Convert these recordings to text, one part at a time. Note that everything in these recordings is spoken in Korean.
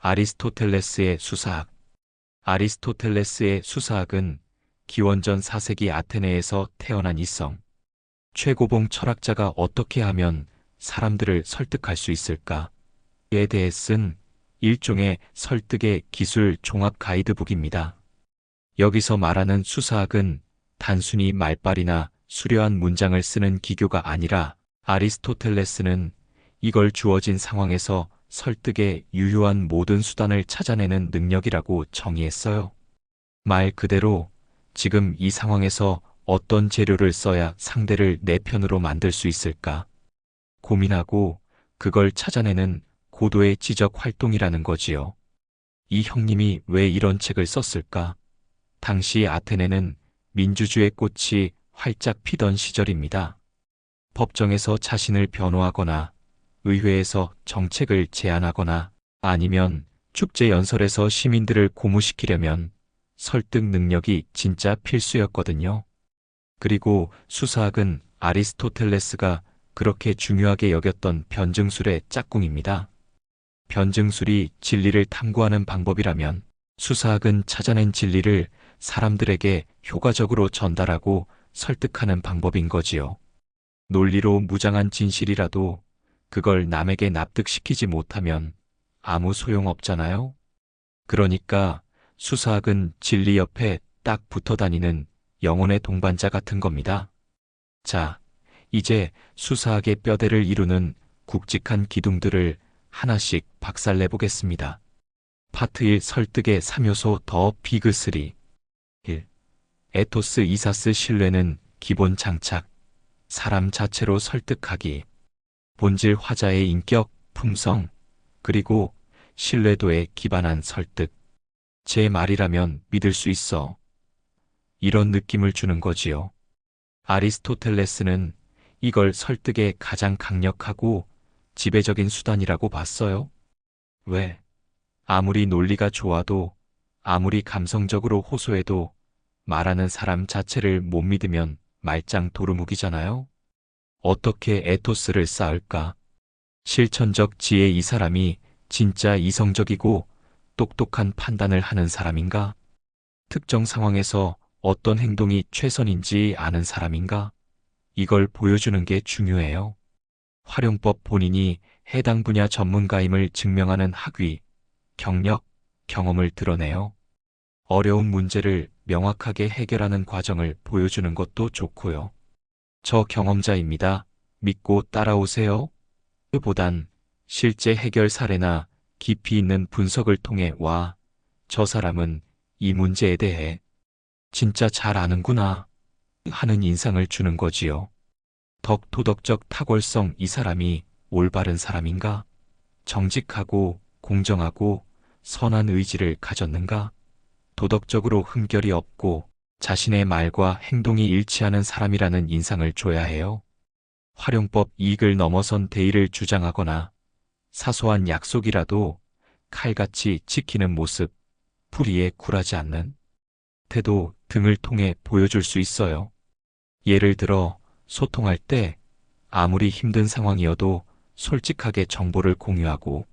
아리스토텔레스의 수사학. 아리스토텔레스의 수사학은 기원전 4세기 아테네에서 태어난 이성 최고봉 철학자가 어떻게 하면 사람들을 설득할 수 있을까에 대해 쓴 일종의 설득의 기술 종합 가이드북입니다. 여기서 말하는 수사학은 단순히 말발이나 수려한 문장을 쓰는 기교가 아니라 아리스토텔레스는 이걸 주어진 상황에서 설득에 유효한 모든 수단을 찾아내는 능력이라고 정의했어요. 말 그대로 지금 이 상황에서 어떤 재료를 써야 상대를 내 편으로 만들 수 있을까 고민하고 그걸 찾아내는 고도의 지적 활동이라는 거지요. 이 형님이 왜 이런 책을 썼을까? 당시 아테네는 민주주의 꽃이 활짝 피던 시절입니다. 법정에서 자신을 변호하거나 의회에서 정책을 제안하거나 아니면 축제 연설에서 시민들을 고무시키려면 설득 능력이 진짜 필수였거든요. 그리고 수사학은 아리스토텔레스가 그렇게 중요하게 여겼던 변증술의 짝꿍입니다. 변증술이 진리를 탐구하는 방법이라면 수사학은 찾아낸 진리를 사람들에게 효과적으로 전달하고 설득하는 방법인 거지요. 논리로 무장한 진실이라도 그걸 남에게 납득시키지 못하면 아무 소용없잖아요. 그러니까 수사학은 진리 옆에 딱 붙어 다니는 영혼의 동반자 같은 겁니다. 자, 이제 수사학의 뼈대를 이루는 굵직한 기둥들을 하나씩 박살내 보겠습니다. 파트 1 설득의 3요소 더 비그 3 1. 에토스 이사스 신뢰는 기본 장착 사람 자체로 설득하기 본질 화자의 인격, 품성, 그리고 신뢰도에 기반한 설득. 제 말이라면 믿을 수 있어. 이런 느낌을 주는 거지요. 아리스토텔레스는 이걸 설득의 가장 강력하고 지배적인 수단이라고 봤어요. 왜? 아무리 논리가 좋아도, 아무리 감성적으로 호소해도 말하는 사람 자체를 못 믿으면 말짱 도루묵이잖아요. 어떻게 에토스를 쌓을까? 실천적 지혜 이 사람이 진짜 이성적이고 똑똑한 판단을 하는 사람인가? 특정 상황에서 어떤 행동이 최선인지 아는 사람인가? 이걸 보여주는 게 중요해요. 활용법 본인이 해당 분야 전문가임을 증명하는 학위, 경력, 경험을 드러내요. 어려운 문제를 명확하게 해결하는 과정을 보여주는 것도 좋고요. 저 경험자입니다. 믿고 따라오세요. 보단 실제 해결 사례나 깊이 있는 분석을 통해 와, 저 사람은 이 문제에 대해 진짜 잘 아는구나 하는 인상을 주는 거지요. 도덕적 탁월성 이 사람이 올바른 사람인가? 정직하고 공정하고 선한 의지를 가졌는가? 도덕적으로 흠결이 없고 자신의 말과 행동이 일치하는 사람이라는 인상을 줘야 해요. 활용법 이익을 넘어선 대의를 주장하거나 사소한 약속이라도 칼같이 지키는 모습, 불의에 굴하지 않는 태도 등을 통해 보여줄 수 있어요. 예를 들어 소통할 때 아무리 힘든 상황이어도 솔직하게 정보를 공유하고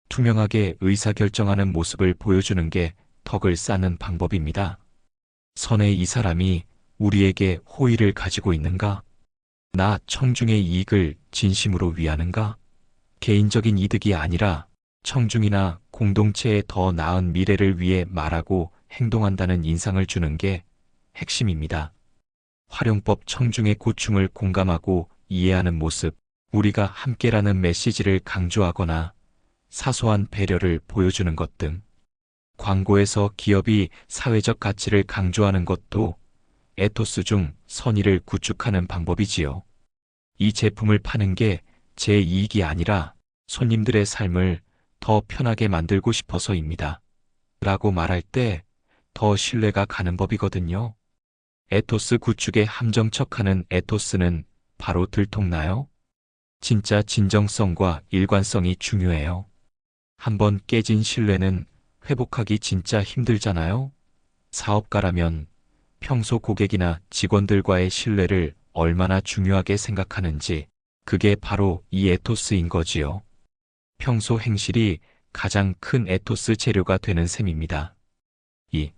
투명하게 의사결정하는 모습을 보여주는 게 덕을 쌓는 방법입니다. 선의 이 사람이 우리에게 호의를 가지고 있는가? 나 청중의 이익을 진심으로 위하는가? 개인적인 이득이 아니라 청중이나 공동체의 더 나은 미래를 위해 말하고 행동한다는 인상을 주는 게 핵심입니다. 활용법 청중의 고충을 공감하고 이해하는 모습, 우리가 함께라는 메시지를 강조하거나 사소한 배려를 보여주는 것 등. 광고에서 기업이 사회적 가치를 강조하는 것도 에토스 중 선의를 구축하는 방법이지요. 이 제품을 파는 게 제 이익이 아니라 손님들의 삶을 더 편하게 만들고 싶어서입니다. 라고 말할 때 더 신뢰가 가는 법이거든요. 에토스 구축에 함정척하는 에토스는 바로 들통나요. 진짜 진정성과 일관성이 중요해요. 한번 깨진 신뢰는 회복하기 진짜 힘들잖아요. 사업가라면 평소 고객이나 직원들과의 신뢰를 얼마나 중요하게 생각하는지 그게 바로 이 에토스인 거지요. 평소 행실이 가장 큰 에토스 재료가 되는 셈입니다. 2.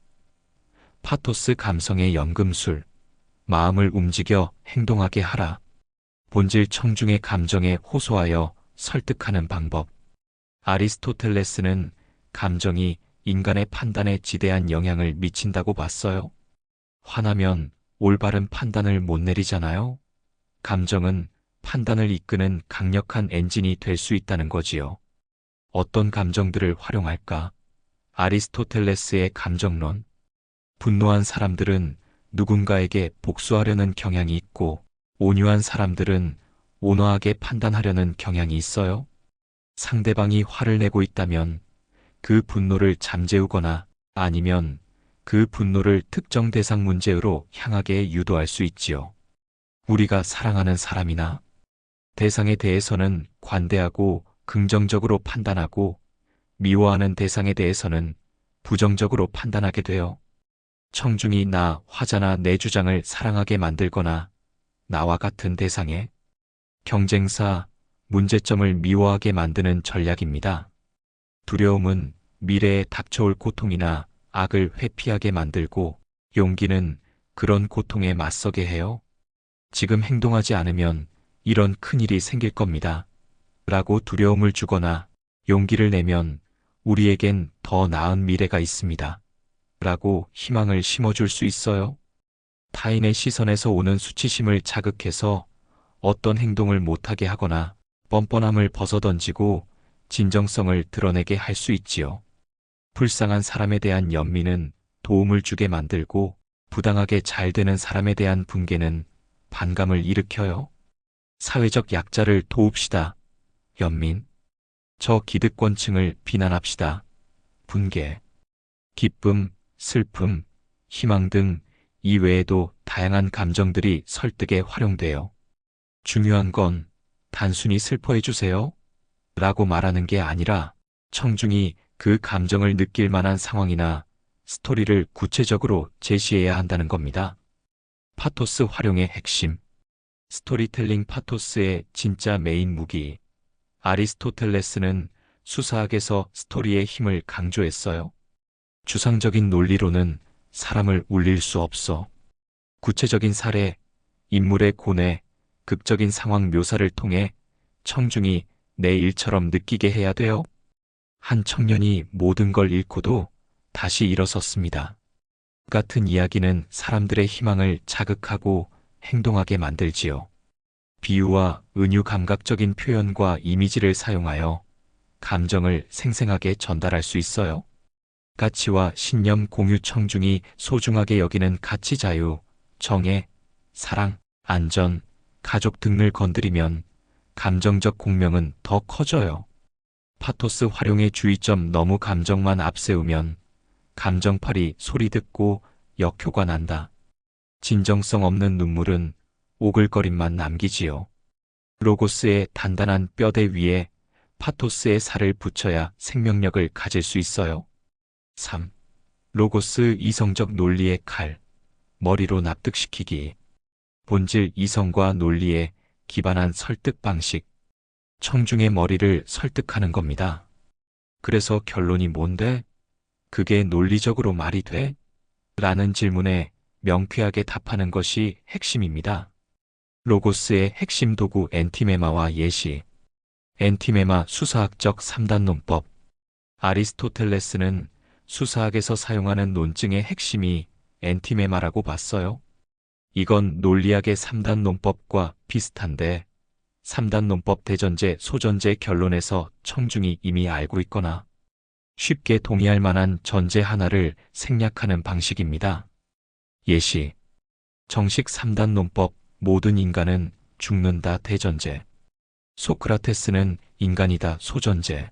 파토스 감성의 연금술. 마음을 움직여 행동하게 하라. 본질 청중의 감정에 호소하여 설득하는 방법. 아리스토텔레스는 감정이 인간의 판단에 지대한 영향을 미친다고 봤어요. 화나면 올바른 판단을 못 내리잖아요. 감정은 판단을 이끄는 강력한 엔진이 될 수 있다는 거지요. 어떤 감정들을 활용할까? 아리스토텔레스의 감정론. 분노한 사람들은 누군가에게 복수하려는 경향이 있고, 온유한 사람들은 온화하게 판단하려는 경향이 있어요. 상대방이 화를 내고 있다면 그 분노를 잠재우거나 아니면 그 분노를 특정 대상 문제로 향하게 유도할 수 있지요. 우리가 사랑하는 사람이나 대상에 대해서는 관대하고 긍정적으로 판단하고, 미워하는 대상에 대해서는 부정적으로 판단하게 돼요. 청중이 나 화자나 내 주장을 사랑하게 만들거나 나와 같은 대상의 경쟁사, 문제점을 미워하게 만드는 전략입니다. 두려움은 미래에 닥쳐올 고통이나 악을 회피하게 만들고, 용기는 그런 고통에 맞서게 해요. 지금 행동하지 않으면 이런 큰일이 생길 겁니다. 라고 두려움을 주거나, 용기를 내면 우리에겐 더 나은 미래가 있습니다. 라고 희망을 심어줄 수 있어요. 타인의 시선에서 오는 수치심을 자극해서 어떤 행동을 못하게 하거나 뻔뻔함을 벗어던지고 진정성을 드러내게 할 수 있지요. 불쌍한 사람에 대한 연민은 도움을 주게 만들고, 부당하게 잘 되는 사람에 대한 분개는 반감을 일으켜요. 사회적 약자를 도웁시다. 연민. 저기득권층을 비난합시다. 분개. 기쁨, 슬픔, 희망 등 이외에도 다양한 감정들이 설득에 활용돼요. 중요한 건 단순히 슬퍼해주세요 라고 말하는 게 아니라, 청중이 그 감정을 느낄 만한 상황이나 스토리를 구체적으로 제시해야 한다는 겁니다. 파토스 활용의 핵심. 스토리텔링 파토스의 진짜 메인 무기. 아리스토텔레스는 수사학에서 스토리의 힘을 강조했어요. 추상적인 논리로는 사람을 울릴 수 없어. 구체적인 사례, 인물의 고뇌, 극적인 상황 묘사를 통해 청중이 내 일처럼 느끼게 해야 돼요. 한 청년이 모든 걸 잃고도 다시 일어섰습니다. 같은 이야기는 사람들의 희망을 자극하고 행동하게 만들지요. 비유와 은유, 감각적인 표현과 이미지를 사용하여 감정을 생생하게 전달할 수 있어요. 가치와 신념 공유. 청중이 소중하게 여기는 가치, 자유, 정의, 사랑, 안전, 가족 등을 건드리면 감정적 공명은 더 커져요. 파토스 활용의 주의점. 너무 감정만 앞세우면 감정팔이 소리 듣고 역효과 난다. 진정성 없는 눈물은 오글거림만 남기지요. 로고스의 단단한 뼈대 위에 파토스의 살을 붙여야 생명력을 가질 수 있어요. 3. 로고스 이성적 논리의 칼. 머리로 납득시키기. 본질 이성과 논리에 기반한 설득 방식. 청중의 머리를 설득하는 겁니다. 그래서 결론이 뭔데? 그게 논리적으로 말이 돼? 라는 질문에 명쾌하게 답하는 것이 핵심입니다. 로고스의 핵심 도구. 엔티메마와 예시. 엔티메마 수사학적 3단 논법. 아리스토텔레스는 수사학에서 사용하는 논증의 핵심이 엔티메마라고 봤어요. 이건 논리학의 3단 논법과 비슷한데, 3단 논법 대전제, 소전제 결론에서 청중이 이미 알고 있거나 쉽게 동의할 만한 전제 하나를 생략하는 방식입니다. 예시. 정식 3단 논법. 모든 인간은 죽는다 대전제. 소크라테스는 인간이다 소전제.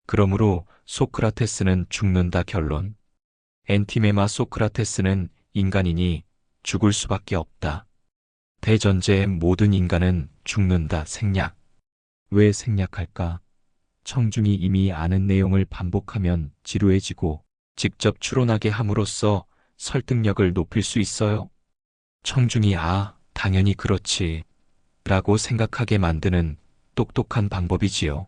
그러므로 소크라테스는 죽는다 결론. 엔티메마. 소크라테스는 인간이니 죽을 수밖에 없다. 대전제의 모든 인간은 죽는다 생략. 왜 생략할까? 청중이 이미 아는 내용을 반복하면 지루해지고, 직접 추론하게 함으로써 설득력을 높일 수 있어요. 청중이 당연히 그렇지 라고 생각하게 만드는 똑똑한 방법이지요.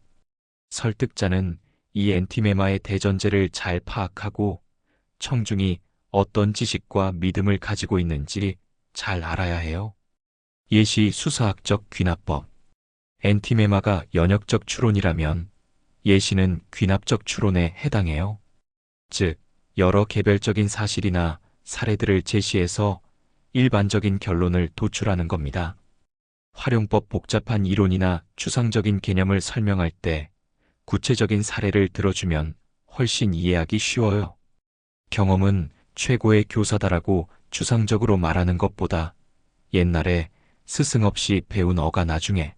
설득자는 이 엔티메마의 대전제를 잘 파악하고 청중이 어떤 지식과 믿음을 가지고 있는지 잘 알아야 해요. 예시 수사학적 귀납법. 엔티메마가 연역적 추론이라면 예시는 귀납적 추론에 해당해요. 즉, 여러 개별적인 사실이나 사례들을 제시해서 일반적인 결론을 도출하는 겁니다. 활용법. 복잡한 이론이나 추상적인 개념을 설명할 때 구체적인 사례를 들어주면 훨씬 이해하기 쉬워요. 경험은 최고의 교사다라고 추상적으로 말하는 것보다 옛날에 스승 없이 배운 어가 나중에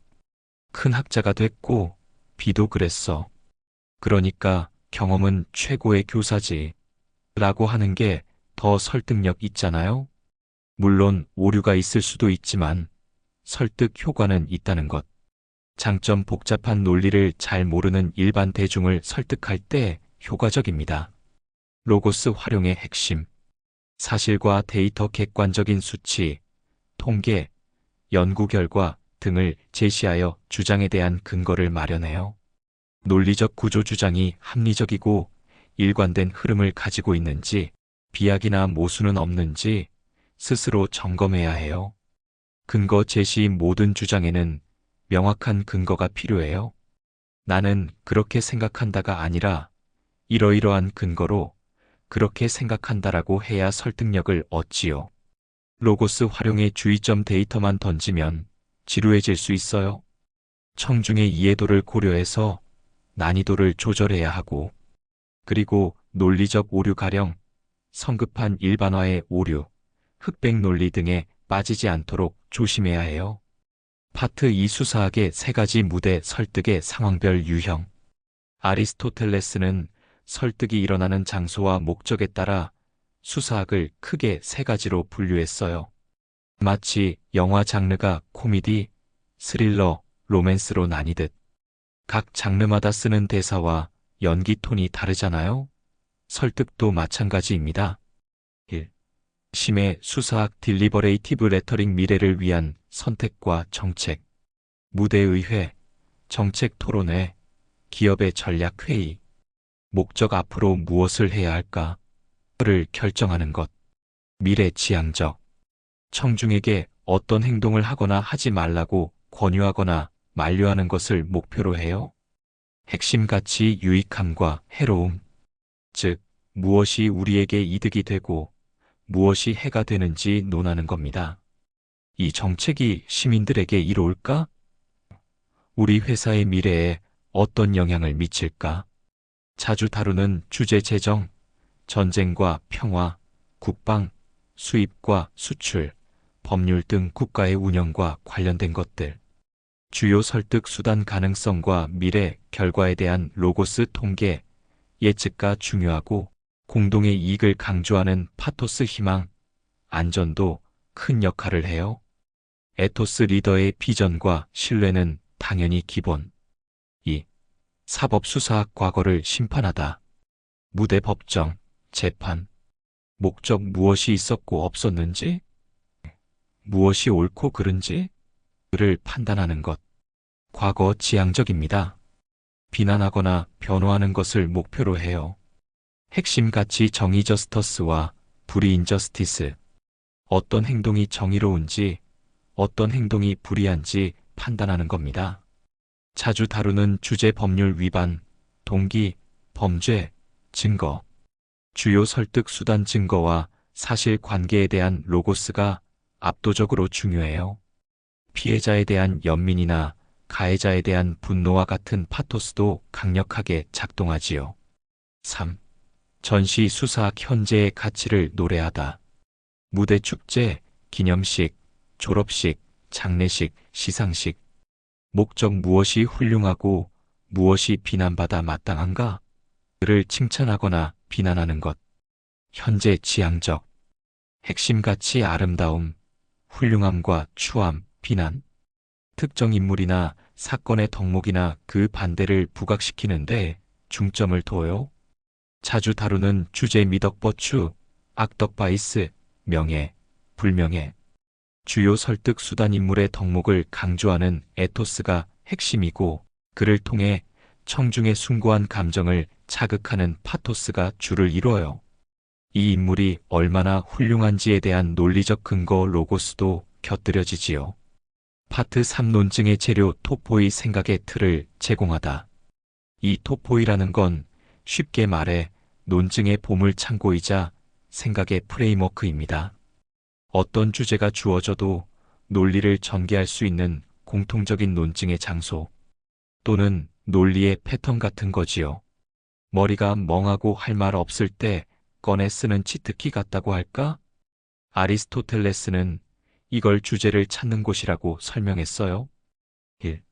큰 학자가 됐고 비도 그랬어. 그러니까 경험은 최고의 교사지 라고 하는 게 더 설득력 있잖아요. 물론 오류가 있을 수도 있지만 설득 효과는 있다는 것. 장점. 복잡한 논리를 잘 모르는 일반 대중을 설득할 때 효과적입니다. 로고스 활용의 핵심. 사실과 데이터, 객관적인 수치, 통계, 연구 결과 등을 제시하여 주장에 대한 근거를 마련해요. 논리적 구조. 주장이 합리적이고 일관된 흐름을 가지고 있는지, 비약이나 모순은 없는지 스스로 점검해야 해요. 근거 제시. 모든 주장에는 명확한 근거가 필요해요. 나는 그렇게 생각한다가 아니라 이러이러한 근거로 그렇게 생각한다라고 해야 설득력을 얻지요. 로고스 활용의 주의점. 데이터만 던지면 지루해질 수 있어요. 청중의 이해도를 고려해서 난이도를 조절해야 하고, 그리고 논리적 오류. 가령 성급한 일반화의 오류, 흑백 논리 등에 빠지지 않도록 조심해야 해요. 파트 2. 수사학의 세 가지 무대. 설득의 상황별 유형. 아리스토텔레스는 설득이 일어나는 장소와 목적에 따라 수사학을 크게 세 가지로 분류했어요. 마치 영화 장르가 코미디, 스릴러, 로맨스로 나뉘듯 각 장르마다 쓰는 대사와 연기 톤이 다르잖아요. 설득도 마찬가지입니다. 1. 심의 수사학. 딜리버레이티브 레터링. 미래를 위한 선택과 정책. 무대의회, 정책 토론회, 기업의 전략회의. 목적. 앞으로 무엇을 해야 할까를 결정하는 것. 미래 지향적. 청중에게 어떤 행동을 하거나 하지 말라고 권유하거나 만류하는 것을 목표로 해요. 핵심 가치. 유익함과 해로움. 즉, 무엇이 우리에게 이득이 되고 무엇이 해가 되는지 논하는 겁니다. 이 정책이 시민들에게 이로울까? 우리 회사의 미래에 어떤 영향을 미칠까? 자주 다루는 주제. 재정, 전쟁과 평화, 국방, 수입과 수출, 법률 등 국가의 운영과 관련된 것들. 주요 설득 수단. 가능성과 미래 결과에 대한 로고스. 통계, 예측가 중요하고 공동의 이익을 강조하는 파토스. 희망, 안전도 큰 역할을 해요. 에토스. 리더의 비전과 신뢰는 당연히 기본. 2. 사법수사학. 과거를 심판하다. 무대. 법정, 재판. 목적. 무엇이 있었고 없었는지, 무엇이 옳고 그른지 를 판단하는 것. 과거 지향적입니다. 비난하거나 변호하는 것을 목표로 해요. 핵심 가치. 정의. 저스터스와 불의. 인저스티스. 어떤 행동이 정의로운지, 어떤 행동이 불의한지 판단하는 겁니다. 자주 다루는 주제. 법률 위반, 동기, 범죄, 증거. 주요 설득 수단. 증거와 사실 관계에 대한 로고스가 압도적으로 중요해요. 피해자에 대한 연민이나 가해자에 대한 분노와 같은 파토스도 강력하게 작동하지요. 3. 전시. 수사학. 현재의 가치를 노래하다. 무대. 축제, 기념식, 졸업식, 장례식, 시상식. 목적. 무엇이 훌륭하고 무엇이 비난받아 마땅한가? 를 칭찬하거나 비난하는 것. 현재 지향적. 핵심 가치. 아름다움, 훌륭함과 추함, 비난. 특정 인물이나 사건의 덕목이나 그 반대를 부각시키는데 중점을 둬요. 자주 다루는 주제. 미덕버추, 악덕바이스, 명예, 불명예. 주요 설득 수단. 인물의 덕목을 강조하는 에토스가 핵심이고 그를 통해 청중의 숭고한 감정을 자극하는 파토스가 주를 이루어요. 이 인물이 얼마나 훌륭한지에 대한 논리적 근거 로고스도 곁들여지지요. 파트 3 논증의 재료 토포이 생각의 틀을 제공하다. 이 토포이라는 건 쉽게 말해 논증의 보물 창고이자 생각의 프레임워크입니다. 어떤 주제가 주어져도 논리를 전개할 수 있는 공통적인 논증의 장소 또는 논리의 패턴 같은 거지요. 머리가 멍하고 할 말 없을 때 꺼내 쓰는 치트키 같다고 할까? 아리스토텔레스는 이걸 주제를 찾는 곳이라고 설명했어요. 1.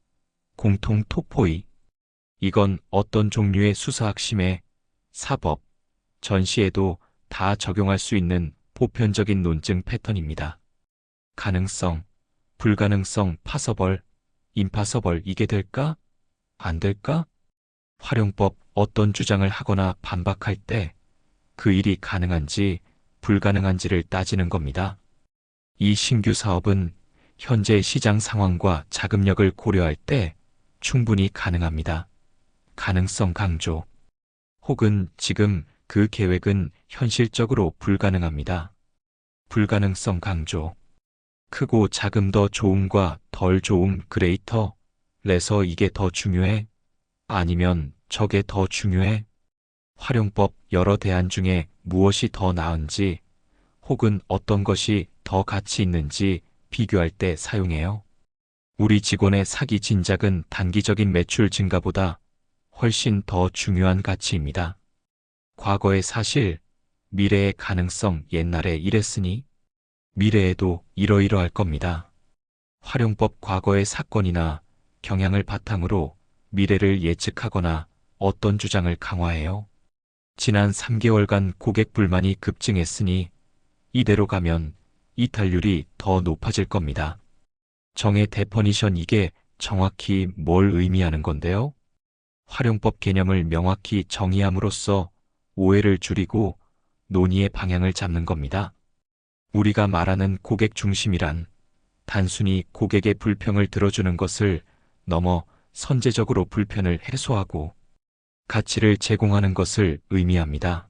공통 토포이. 이건 어떤 종류의 수사학심에 사법, 전시에도 다 적용할 수 있는 보편적인 논증 패턴입니다. 가능성, 불가능성, 파서벌, 임파서벌 이게 될까? 안 될까? 활용법, 어떤 주장을 하거나 반박할 때 그 일이 가능한지 불가능한지를 따지는 겁니다. 이 신규 사업은 현재 시장 상황과 자금력을 고려할 때 충분히 가능합니다. 가능성 강조. 혹은 지금 그 계획은 현실적으로 불가능합니다. 불가능성 강조. 크고 작음 더 좋음과 덜 좋음 그레이터 레서 이게 더 중요해? 아니면 저게 더 중요해? 활용법 여러 대안 중에 무엇이 더 나은지 혹은 어떤 것이 더 가치 있는지 비교할 때 사용해요. 우리 직원의 사기 진작은 단기적인 매출 증가보다 훨씬 더 중요한 가치입니다. 과거의 사실, 미래의 가능성 옛날에 이랬으니 미래에도 이러이러할 겁니다. 활용법 과거의 사건이나 경향을 바탕으로 미래를 예측하거나 어떤 주장을 강화해요. 지난 3개월간 고객 불만이 급증했으니 이대로 가면 이탈률이 더 높아질 겁니다. 정의 데퍼니션 이게 정확히 뭘 의미하는 건데요? 활용법 개념을 명확히 정의함으로써 오해를 줄이고 논의의 방향을 잡는 겁니다. 우리가 말하는 고객 중심이란 단순히 고객의 불평을 들어주는 것을 넘어 선제적으로 불편을 해소하고 가치를 제공하는 것을 의미합니다.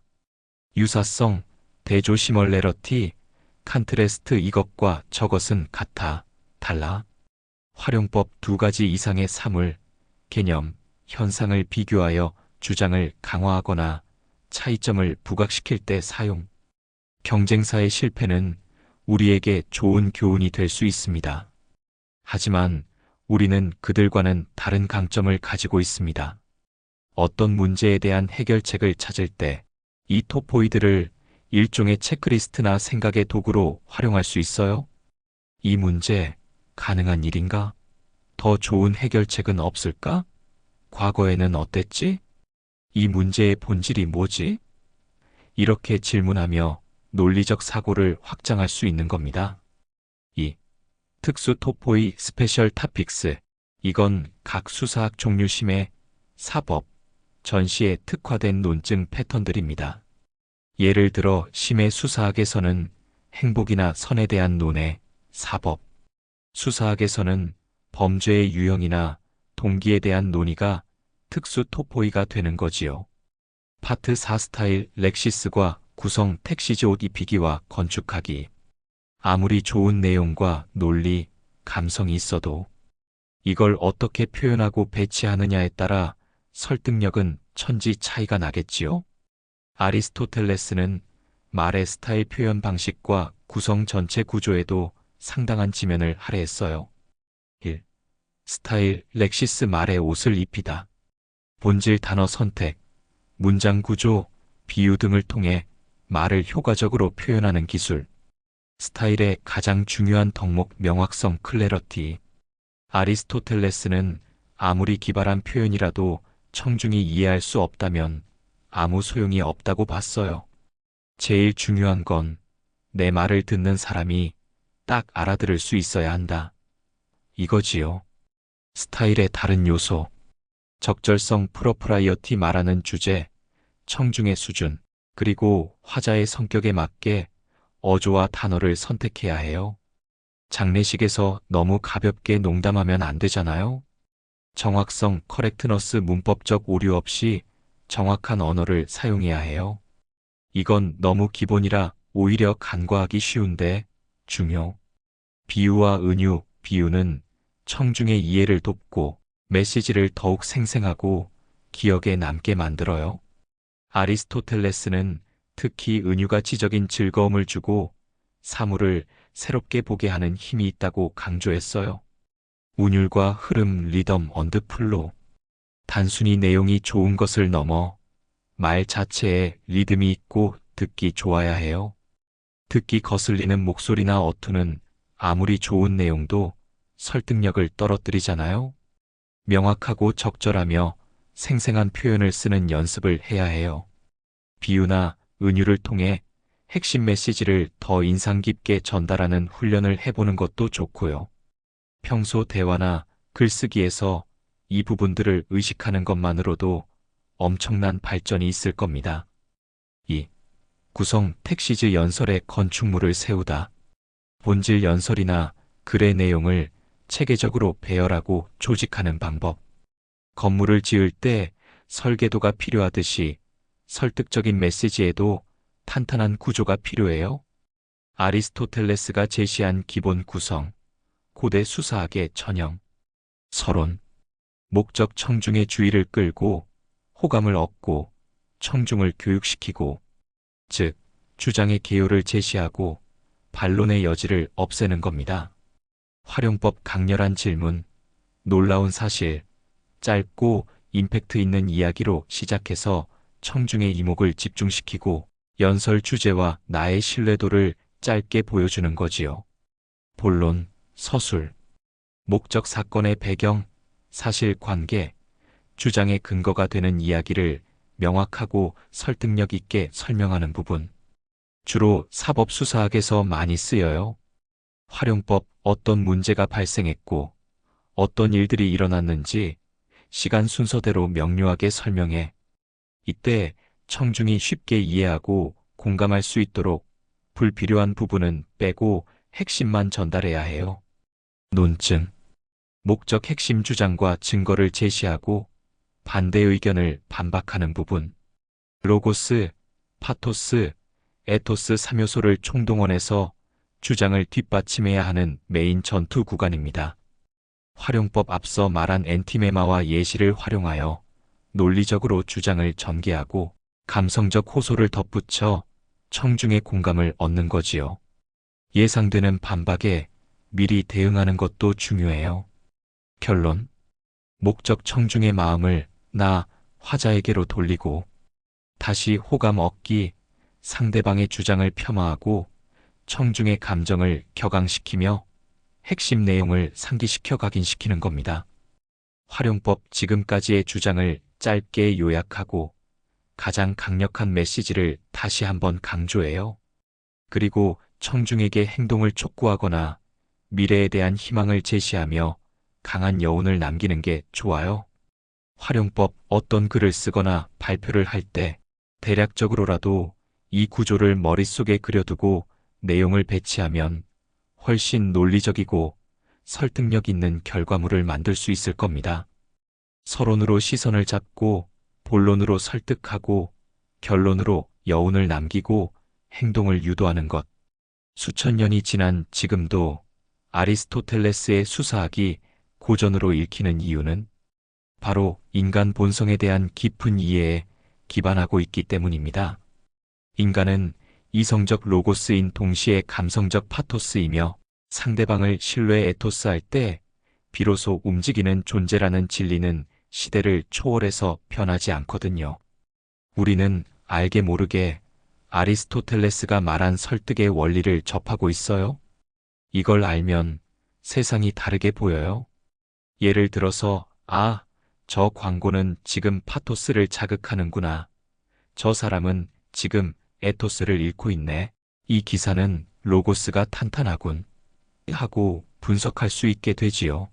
유사성, 대조 시멀레러티, 칸트레스트 이것과 저것은 같아, 달라. 활용법 두 가지 이상의 사물, 개념, 현상을 비교하여 주장을 강화하거나 차이점을 부각시킬 때 사용. 경쟁사의 실패는 우리에게 좋은 교훈이 될 수 있습니다. 하지만 우리는 그들과는 다른 강점을 가지고 있습니다. 어떤 문제에 대한 해결책을 찾을 때 이 토포이드를 일종의 체크리스트나 생각의 도구로 활용할 수 있어요. 이 문제 가능한 일인가? 더 좋은 해결책은 없을까? 과거에는 어땠지? 이 문제의 본질이 뭐지? 이렇게 질문하며 논리적 사고를 확장할 수 있는 겁니다. 2. 특수 토포이 스페셜 타픽스. 이건 각 수사학 종류심의 사법, 전시에 특화된 논증 패턴들입니다. 예를 들어 심해 수사학에서는 행복이나 선에 대한 논해, 사법, 수사학에서는 범죄의 유형이나 동기에 대한 논의가 특수 토포이가 되는 거지요. 파트 4 스타일 렉시스과 구성 택시즈 옷 입히기와 건축하기. 아무리 좋은 내용과 논리, 감성이 있어도 이걸 어떻게 표현하고 배치하느냐에 따라 설득력은 천지 차이가 나겠지요? 아리스토텔레스는 말의 스타일 표현 방식과 구성 전체 구조에도 상당한 지면을 할애했어요. 1. 스타일 렉시스 말의 옷을 입히다. 본질 단어 선택, 문장 구조, 비유 등을 통해 말을 효과적으로 표현하는 기술. 스타일의 가장 중요한 덕목 명확성 클래러티. 아리스토텔레스는 아무리 기발한 표현이라도 청중이 이해할 수 없다면 아무 소용이 없다고 봤어요. 제일 중요한 건 내 말을 듣는 사람이 딱 알아들을 수 있어야 한다. 이거지요. 스타일의 다른 요소. 적절성 프로프라이어티 말하는 주제, 청중의 수준, 그리고 화자의 성격에 맞게 어조와 단어를 선택해야 해요. 장례식에서 너무 가볍게 농담하면 안 되잖아요. 정확성, 커렉트너스, 문법적 오류 없이 정확한 언어를 사용해야 해요. 이건 너무 기본이라 오히려 간과하기 쉬운데 중요. 비유와 은유, 비유는 청중의 이해를 돕고 메시지를 더욱 생생하고 기억에 남게 만들어요. 아리스토텔레스는 특히 은유가 지적인 즐거움을 주고 사물을 새롭게 보게 하는 힘이 있다고 강조했어요. 운율과 흐름, 리덤, 언드플로. 단순히 내용이 좋은 것을 넘어 말 자체에 리듬이 있고 듣기 좋아야 해요. 듣기 거슬리는 목소리나 어투는 아무리 좋은 내용도 설득력을 떨어뜨리잖아요. 명확하고 적절하며 생생한 표현을 쓰는 연습을 해야 해요. 비유나 은유를 통해 핵심 메시지를 더 인상 깊게 전달하는 훈련을 해보는 것도 좋고요. 평소 대화나 글쓰기에서 이 부분들을 의식하는 것만으로도 엄청난 발전이 있을 겁니다. 2. 구성 텍시즈 연설의 건축물을 세우다. 본질 연설이나 글의 내용을 체계적으로 배열하고 조직하는 방법. 건물을 지을 때 설계도가 필요하듯이 설득적인 메시지에도 탄탄한 구조가 필요해요. 아리스토텔레스가 제시한 기본 구성, 고대 수사학의 전형, 서론, 목적 청중의 주의를 끌고 호감을 얻고 청중을 교육시키고, 즉 주장의 개요를 제시하고 반론의 여지를 없애는 겁니다. 활용법 강렬한 질문, 놀라운 사실, 짧고 임팩트 있는 이야기로 시작해서 청중의 이목을 집중시키고 연설 주제와 나의 신뢰도를 짧게 보여주는 거지요. 본론, 서술, 목적 사건의 배경, 사실관계, 주장의 근거가 되는 이야기를 명확하고 설득력 있게 설명하는 부분. 주로 사법수사학에서 많이 쓰여요. 활용법, 어떤 문제가 발생했고 어떤 일들이 일어났는지 시간 순서대로 명료하게 설명해. 이때 청중이 쉽게 이해하고 공감할 수 있도록 불필요한 부분은 빼고 핵심만 전달해야 해요. 논증, 목적 핵심 주장과 증거를 제시하고 반대 의견을 반박하는 부분. 로고스, 파토스, 에토스 3요소를 총동원해서 주장을 뒷받침해야 하는 메인 전투 구간입니다. 활용법 앞서 말한 엔티메마와 예시를 활용하여 논리적으로 주장을 전개하고 감성적 호소를 덧붙여 청중의 공감을 얻는 거지요. 예상되는 반박에 미리 대응하는 것도 중요해요. 결론, 목적 청중의 마음을 나 화자에게로 돌리고 다시 호감 얻기, 상대방의 주장을 폄하하고 청중의 감정을 격앙시키며 핵심 내용을 상기시켜 각인시키는 겁니다. 활용법 지금까지의 주장을 짧게 요약하고 가장 강력한 메시지를 다시 한번 강조해요. 그리고 청중에게 행동을 촉구하거나 미래에 대한 희망을 제시하며 강한 여운을 남기는 게 좋아요. 활용법 어떤 글을 쓰거나 발표를 할 때 대략적으로라도 이 구조를 머릿속에 그려두고 내용을 배치하면 훨씬 논리적이고 설득력 있는 결과물을 만들 수 있을 겁니다. 서론으로 시선을 잡고 본론으로 설득하고 결론으로 여운을 남기고 행동을 유도하는 것. 수천 년이 지난 지금도 아리스토텔레스의 수사학이 고전으로 읽히는 이유는 바로 인간 본성에 대한 깊은 이해에 기반하고 있기 때문입니다. 인간은 이성적 로고스인 동시에 감성적 파토스이며 상대방을 신뢰 에토스할 때 비로소 움직이는 존재라는 진리는 시대를 초월해서 변하지 않거든요. 우리는 알게 모르게 아리스토텔레스가 말한 설득의 원리를 접하고 있어요. 이걸 알면 세상이 다르게 보여요. 예를 들어서 저 광고는 지금 파토스를 자극하는구나. 저 사람은 지금 에토스를 잃고 있네. 이 기사는 로고스가 탄탄하군. 하고 분석할 수 있게 되지요.